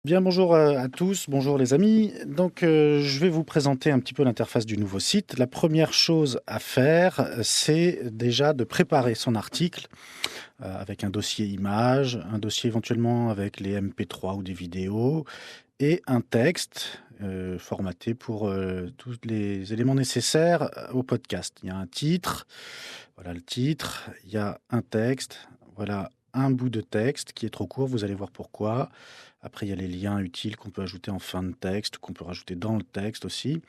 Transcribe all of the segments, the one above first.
Bien, bonjour à tous, bonjour les amis. Donc, je vais vous présenter un petit peu l'interface du nouveau site. La première chose à faire, c'est déjà de préparer son article avec un dossier image, un dossier éventuellement avec les MP3 ou des vidéos et un texte formaté pour tous les éléments nécessaires au podcast. Il y a un titre, voilà le titre, il y a un texte, voilà un bout de texte qui est trop court, vous allez voir pourquoi. Après, il y a les liens utiles qu'on peut ajouter en fin de texte, qu'on peut rajouter dans le texte aussi.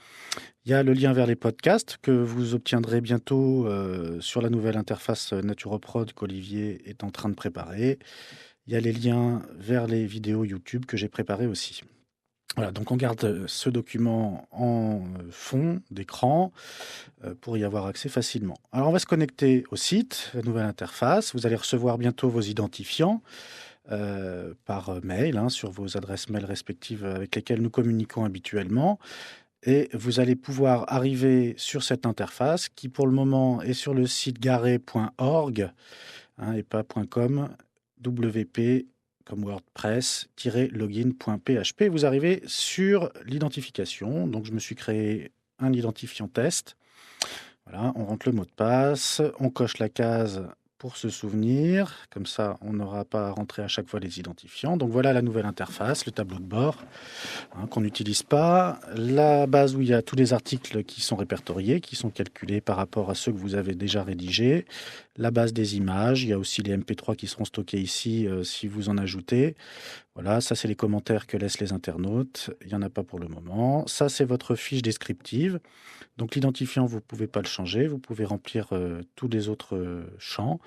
Il y a le lien vers les podcasts que vous obtiendrez bientôt sur la nouvelle interface Naturoprod qu'Olivier est en train de préparer. Il y a les liens vers les vidéos YouTube que j'ai préparées aussi. Voilà, donc on garde ce document en fond d'écran pour y avoir accès facilement. Alors on va se connecter au site, la nouvelle interface. Vous allez recevoir bientôt vos identifiants par mail sur vos adresses mail respectives avec lesquelles nous communiquons habituellement. Et vous allez pouvoir arriver sur cette interface qui pour le moment est sur le site garé.org et pas .com, wp comme WordPress-login.php. Vous arrivez sur l'identification. Donc je me suis créé un identifiant test. Voilà, on rentre le mot de passe, on coche la case pour se souvenir, comme ça on n'aura pas à rentrer à chaque fois les identifiants. Donc voilà la nouvelle interface, le tableau de bord qu'on n'utilise pas, la base où il y a tous les articles qui sont répertoriés, qui sont calculés par rapport à ceux que vous avez déjà rédigés, la base des images, il y a aussi les MP3 qui seront stockés ici si vous en ajoutez. Voilà, ça c'est les commentaires que laissent les internautes, il n'y en a pas pour le moment. Ça c'est votre fiche descriptive. Donc l'identifiant, vous ne pouvez pas le changer, vous pouvez remplir tous les autres champs.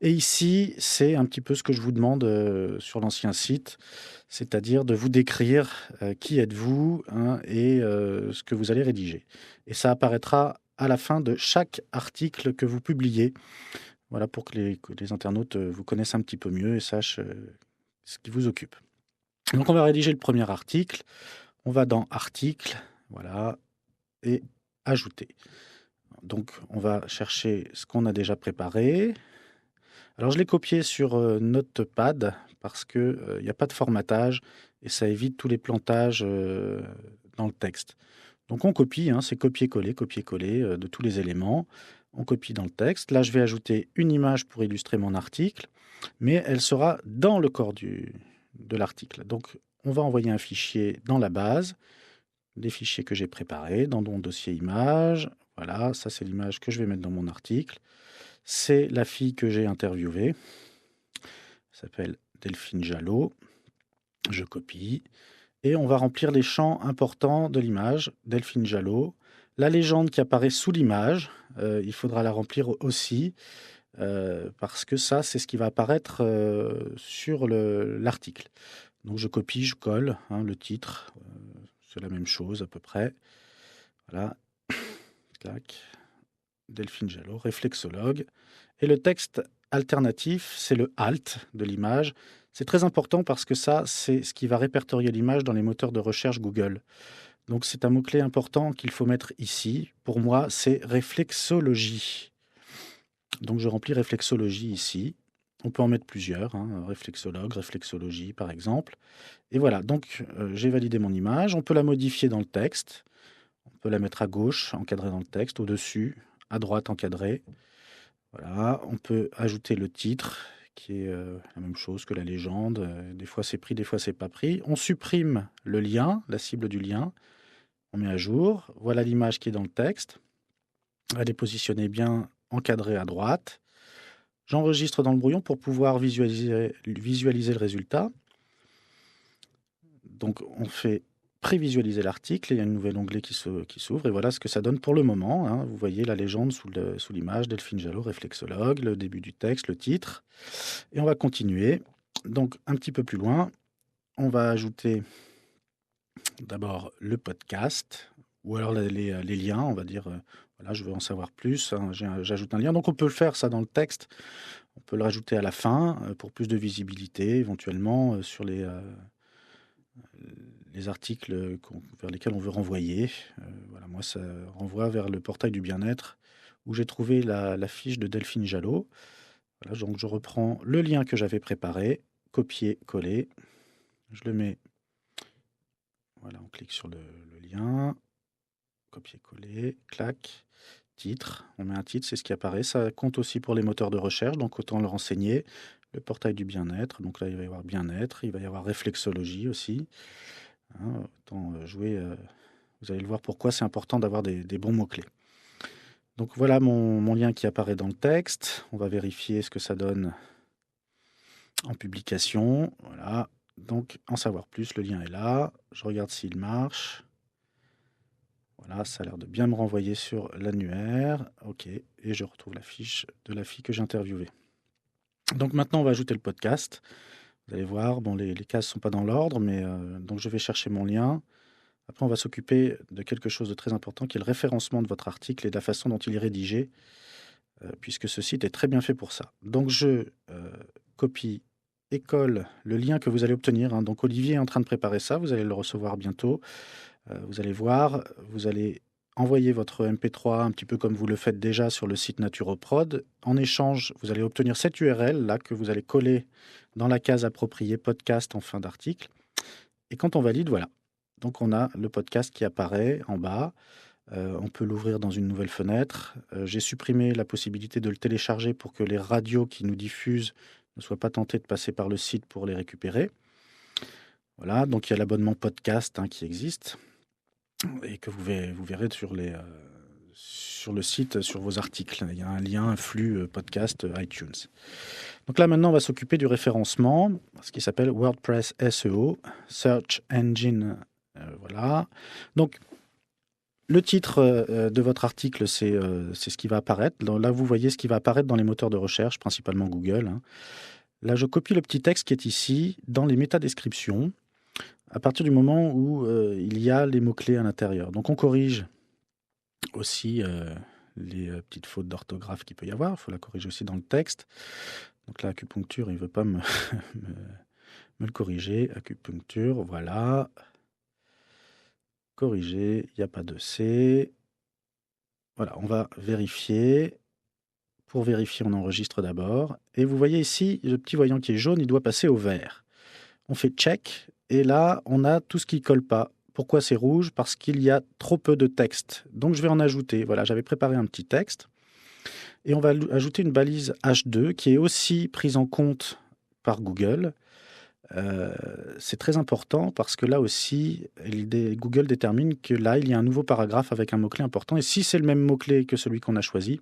Et ici, c'est un petit peu ce que je vous demande sur l'ancien site, c'est-à-dire de vous décrire qui êtes-vous et ce que vous allez rédiger. Et ça apparaîtra à la fin de chaque article que vous publiez, voilà, pour que les internautes vous connaissent un petit peu mieux et sachent ce qui vous occupe. Donc on va rédiger le premier article, on va dans Article, voilà, et Ajouter. Donc, on va chercher ce qu'on a déjà préparé. Alors, je l'ai copié sur Notepad parce que il n'y a pas de formatage et ça évite tous les plantages dans le texte. Donc, on copie, c'est copier-coller de tous les éléments. On copie dans le texte. Là, je vais ajouter une image pour illustrer mon article, mais elle sera dans le corps de l'article. Donc, on va envoyer un fichier dans la base, des fichiers que j'ai préparés dans mon dossier image. Voilà, ça c'est l'image que je vais mettre dans mon article. C'est la fille que j'ai interviewée. Elle s'appelle Delphine Jallot. Je copie. Et on va remplir les champs importants de l'image. Delphine Jallot. La légende qui apparaît sous l'image, il faudra la remplir aussi. Parce que ça, c'est ce qui va apparaître sur l'article. Donc je copie, je colle le titre. C'est la même chose à peu près. Voilà. Clac. Delphine Jallot, réflexologue. Et le texte alternatif, c'est le alt de l'image. C'est très important parce que ça, c'est ce qui va répertorier l'image dans les moteurs de recherche Google. Donc c'est un mot-clé important qu'il faut mettre ici. Pour moi, c'est réflexologie. Donc je remplis réflexologie ici. On peut en mettre plusieurs, réflexologue, réflexologie par exemple. Et voilà, donc j'ai validé mon image. On peut la modifier dans le texte. On peut la mettre à gauche, encadrée dans le texte, au-dessus, à droite, encadrée. Voilà, on peut ajouter le titre, qui est la même chose que la légende. Des fois c'est pris, des fois c'est pas pris. On supprime le lien, la cible du lien. On met à jour. Voilà l'image qui est dans le texte. Elle est positionnée bien encadrée à droite. J'enregistre dans le brouillon pour pouvoir visualiser le résultat. Donc on fait prévisualiser l'article et il y a un nouvel onglet qui s'ouvre et voilà ce que ça donne pour le moment. Vous voyez la légende sous l'image, Delphine Jallot, réflexologue, le début du texte, le titre. Et on va continuer. Donc un petit peu plus loin, on va ajouter d'abord le podcast ou alors les liens, on va dire, voilà, je veux en savoir plus, j'ajoute un lien. Donc on peut le faire ça dans le texte, on peut le rajouter à la fin pour plus de visibilité, éventuellement sur les articles vers lesquels on veut renvoyer. Voilà, moi, ça renvoie vers le portail du bien-être où j'ai trouvé la fiche de Delphine Jallot. Voilà, donc je reprends le lien que j'avais préparé, copier, coller. Je le mets Voilà, on clique sur le lien, copier-coller, clac, titre. On met un titre, c'est ce qui apparaît. Ça compte aussi pour les moteurs de recherche, donc autant le renseigner. Le portail du bien-être, donc là il va y avoir bien-être, il va y avoir réflexologie aussi. Hein, autant jouer, vous allez le voir pourquoi c'est important d'avoir des bons mots-clés. Donc voilà mon lien qui apparaît dans le texte. On va vérifier ce que ça donne en publication. Voilà. Donc en savoir plus, le lien est là. Je regarde s'il marche. Voilà, ça a l'air de bien me renvoyer sur l'annuaire. OK, et je retrouve la fiche de la fille que j'ai interviewée. Donc maintenant, on va ajouter le podcast. Vous allez voir, bon, les cases ne sont pas dans l'ordre, mais donc je vais chercher mon lien. Après, on va s'occuper de quelque chose de très important qui est le référencement de votre article et de la façon dont il est rédigé, puisque ce site est très bien fait pour ça. Donc je copie et colle le lien que vous allez obtenir, hein. Donc Olivier est en train de préparer ça, vous allez le recevoir bientôt. Vous allez voir, vous allez envoyer votre MP3 un petit peu comme vous le faites déjà sur le site Naturoprod. En échange, vous allez obtenir cette URL là que vous allez coller dans la case appropriée podcast en fin d'article. Et quand on valide, voilà. Donc on a le podcast qui apparaît en bas. On peut l'ouvrir dans une nouvelle fenêtre. J'ai supprimé la possibilité de le télécharger pour que les radios qui nous diffusent ne soient pas tentées de passer par le site pour les récupérer. Voilà, donc il y a l'abonnement podcast, hein, qui existe et que vous verrez sur le site, sur vos articles. Il y a un lien, un flux podcast iTunes. Donc là, maintenant, on va s'occuper du référencement, ce qui s'appelle WordPress SEO, Search Engine. Voilà. Donc, le titre de votre article, c'est ce qui va apparaître. Là, vous voyez ce qui va apparaître dans les moteurs de recherche, principalement Google, hein. Là, je copie le petit texte qui est ici dans les métadescriptions, à partir du moment où il y a les mots-clés à l'intérieur. Donc, on corrige aussi les petites fautes d'orthographe qu'il peut y avoir. Il faut la corriger aussi dans le texte. Donc là, acupuncture, il ne veut pas me le corriger. Acupuncture, voilà. Corriger, il n'y a pas de C. Voilà, on va vérifier. Pour vérifier, on enregistre d'abord. Et vous voyez ici, le petit voyant qui est jaune, il doit passer au vert. On fait check, et là, on a tout ce qui ne colle pas. Pourquoi c'est rouge? Parce qu'il y a trop peu de texte. Donc je vais en ajouter. Voilà, j'avais préparé un petit texte. Et on va ajouter une balise H2 qui est aussi prise en compte par Google. C'est très important parce que là aussi, Google détermine que là, il y a un nouveau paragraphe avec un mot-clé important. Et si c'est le même mot-clé que celui qu'on a choisi,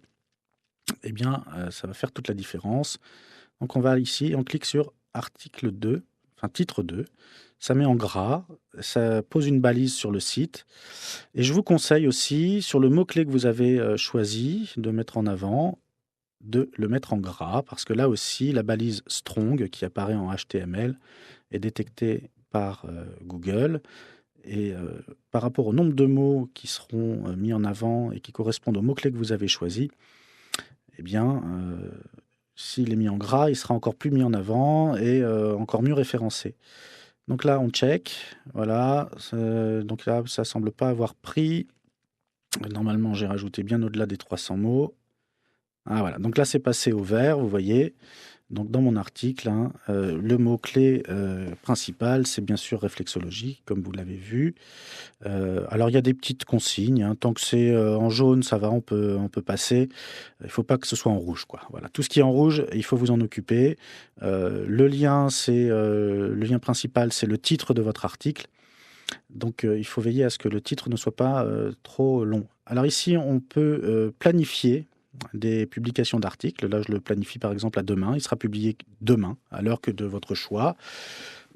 eh bien, ça va faire toute la différence. Donc on va ici, on clique sur article 2, enfin titre 2. Ça met en gras, ça pose une balise sur le site. Et je vous conseille aussi, sur le mot-clé que vous avez choisi de mettre en avant, de le mettre en gras, parce que là aussi, la balise strong qui apparaît en HTML est détectée par Google. Et par rapport au nombre de mots qui seront mis en avant et qui correspondent au mot-clé que vous avez choisi, eh bien, s'il est mis en gras, il sera encore plus mis en avant et encore mieux référencé. Donc là, on check. Voilà. Donc là, ça ne semble pas avoir pris. Normalement, j'ai rajouté bien au-delà des 300 mots. Ah voilà, donc là c'est passé au vert, vous voyez. Donc dans mon article, hein, le mot-clé principal, c'est bien sûr réflexologie, comme vous l'avez vu. Alors il y a des petites consignes, hein, tant que c'est en jaune, ça va, on peut passer. Il ne faut pas que ce soit en rouge, quoi. Voilà, tout ce qui est en rouge, il faut vous en occuper. Le lien principal, c'est le titre de votre article. Donc il faut veiller à ce que le titre ne soit pas trop long. Alors ici, on peut planifier des publications d'articles. Là, je le planifie par exemple à demain. Il sera publié demain, à l'heure que de votre choix.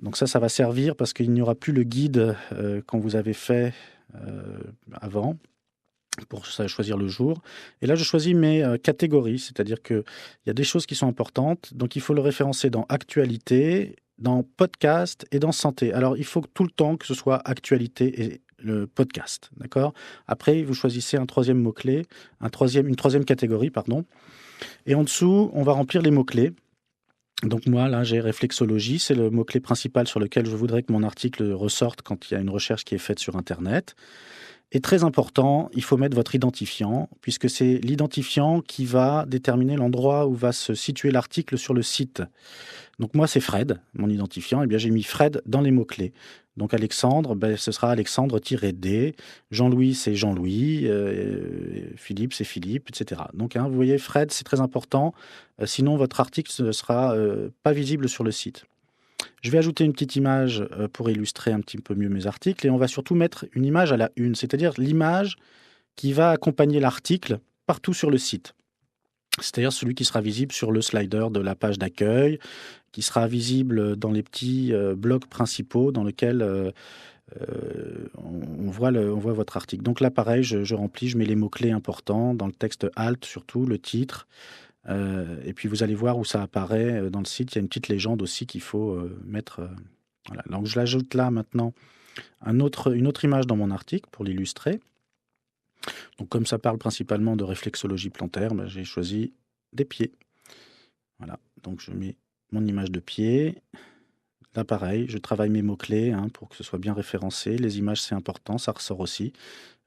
Donc ça va servir parce qu'il n'y aura plus le guide qu'on vous avez fait avant pour choisir le jour. Et là, je choisis mes catégories, c'est-à-dire qu'il y a des choses qui sont importantes. Donc il faut le référencer dans actualité, dans podcast et dans santé. Alors il faut tout le temps que ce soit actualité et le podcast, d'accord? Après, vous choisissez un troisième mot-clé, une troisième catégorie, pardon. Et en dessous, on va remplir les mots-clés. Donc moi, là, j'ai réflexologie, c'est le mot-clé principal sur lequel je voudrais que mon article ressorte quand il y a une recherche qui est faite sur Internet. Et très important, il faut mettre votre identifiant, puisque c'est l'identifiant qui va déterminer l'endroit où va se situer l'article sur le site. Donc moi, c'est Fred, mon identifiant. Eh bien, j'ai mis Fred dans les mots-clés. Donc Alexandre, ce sera Alexandre-D. Jean-Louis, c'est Jean-Louis. Philippe, c'est Philippe, etc. Donc, vous voyez, Fred, c'est très important. Sinon, votre article ne sera pas visible sur le site. Je vais ajouter une petite image pour illustrer un petit peu mieux mes articles. Et on va surtout mettre une image à la une, c'est-à-dire l'image qui va accompagner l'article partout sur le site. C'est-à-dire celui qui sera visible sur le slider de la page d'accueil, qui sera visible dans les petits blocs principaux dans lesquels on voit votre article. Donc là, pareil, je remplis, je mets les mots-clés importants dans le texte alt, surtout le titre. Et puis vous allez voir où ça apparaît dans le site. Il y a une petite légende aussi qu'il faut mettre. Voilà. Donc je l'ajoute là maintenant une autre image dans mon article pour l'illustrer. Donc comme ça parle principalement de réflexologie plantaire, j'ai choisi des pieds. Voilà, donc je mets mon image de pied. Là pareil, je travaille mes mots-clés pour que ce soit bien référencé. Les images c'est important, ça ressort aussi.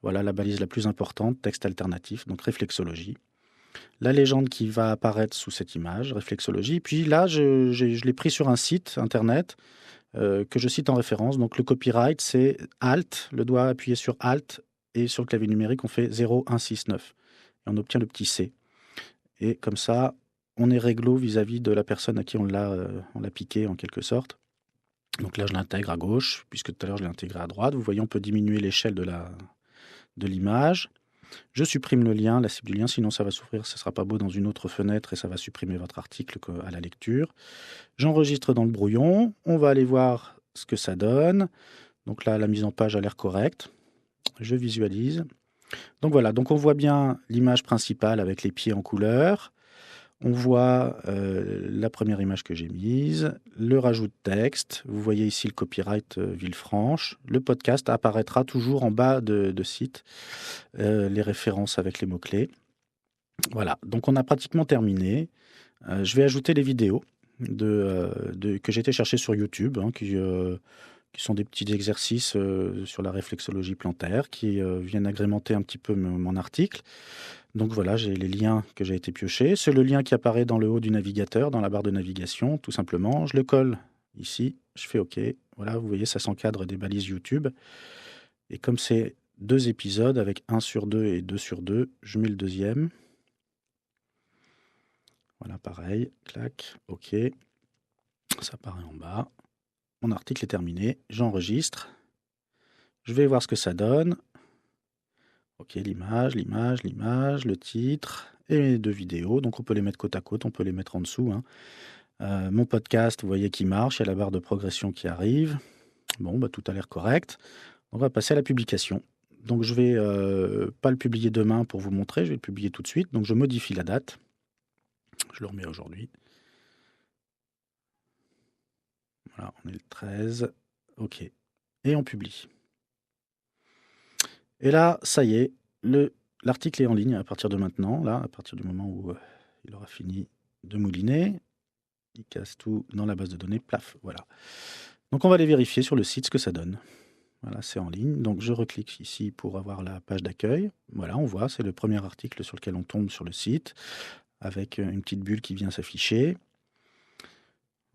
Voilà la balise la plus importante, texte alternatif, donc réflexologie. La légende qui va apparaître sous cette image, réflexologie. Puis là, je l'ai pris sur un site internet que je cite en référence. Donc le copyright, c'est Alt, le doigt appuyé sur Alt, et sur le clavier numérique, on fait 0, 1, 6, 9. Et on obtient le petit C. Et comme ça, on est réglo vis-à-vis de la personne à qui on l'a piqué en quelque sorte. Donc là, je l'intègre à gauche, puisque tout à l'heure, je l'ai intégré à droite. Vous voyez, on peut diminuer l'échelle de l'image. Je supprime le lien, la cible du lien, sinon ça va s'ouvrir, ça ne sera pas beau dans une autre fenêtre et ça va supprimer votre article à la lecture. J'enregistre dans le brouillon, on va aller voir ce que ça donne. Donc là, la mise en page a l'air correcte. Je visualise. Donc voilà, donc on voit bien l'image principale avec les pieds en couleur. On voit la première image que j'ai mise, le rajout de texte. Vous voyez ici le copyright Villefranche. Le podcast apparaîtra toujours en bas de site, les références avec les mots-clés. Voilà, donc on a pratiquement terminé. Je vais ajouter les vidéos que j'ai été chercher sur YouTube, qui sont des petits exercices sur la réflexologie plantaire, qui viennent agrémenter un petit peu mon article. Donc voilà, j'ai les liens que j'ai été piocher. C'est le lien qui apparaît dans le haut du navigateur, dans la barre de navigation, tout simplement. Je le colle ici, je fais OK. Voilà, vous voyez, ça s'encadre des balises YouTube. Et comme c'est 2 épisodes avec 1 sur 2 et 2 sur 2, je mets le deuxième. Voilà, pareil, clac, OK. Ça apparaît en bas. Mon article est terminé, j'enregistre. Je vais voir ce que ça donne. OK, l'image, le titre et mes 2 vidéos. Donc on peut les mettre côte à côte, on peut les mettre en dessous. Mon podcast, vous voyez qu'il marche, il y a la barre de progression qui arrive. Bon, tout a l'air correct. On va passer à la publication. Donc je vais pas le publier demain pour vous montrer, je vais le publier tout de suite. Donc je modifie la date. Je le remets aujourd'hui. Voilà, on est le 13. OK. Et on publie. Et là, ça y est, l'article est en ligne à partir de maintenant, là, à partir du moment où il aura fini de mouliner. Il casse tout dans la base de données, plaf, voilà. Donc on va aller vérifier sur le site ce que ça donne. Voilà, c'est en ligne. Donc je reclique ici pour avoir la page d'accueil. Voilà, on voit, c'est le premier article sur lequel on tombe sur le site, avec une petite bulle qui vient s'afficher.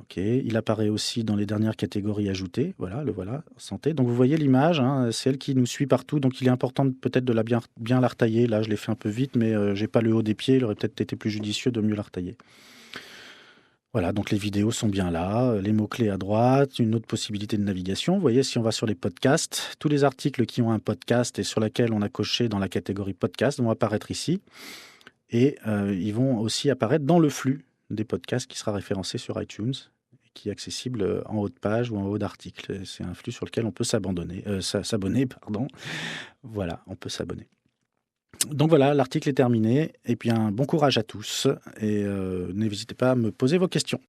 OK, il apparaît aussi dans les dernières catégories ajoutées. Voilà, le voilà, santé. Donc vous voyez l'image, c'est elle qui nous suit partout. Donc il est important peut-être de bien la retailler. Là, je l'ai fait un peu vite, mais j'ai pas le haut des pieds. Il aurait peut-être été plus judicieux de mieux la retailler. Voilà, donc les vidéos sont bien là, les mots-clés à droite, une autre possibilité de navigation. Vous voyez, si on va sur les podcasts, tous les articles qui ont un podcast et sur lesquels on a coché dans la catégorie podcast vont apparaître ici. Et ils vont aussi apparaître dans le flux des podcasts qui sera référencé sur iTunes, qui est accessible en haut de page ou en haut d'article. C'est un flux sur lequel on peut s'abonner. Voilà, on peut s'abonner. Donc voilà, l'article est terminé. Et bien, bon courage à tous. Et n'hésitez pas à me poser vos questions.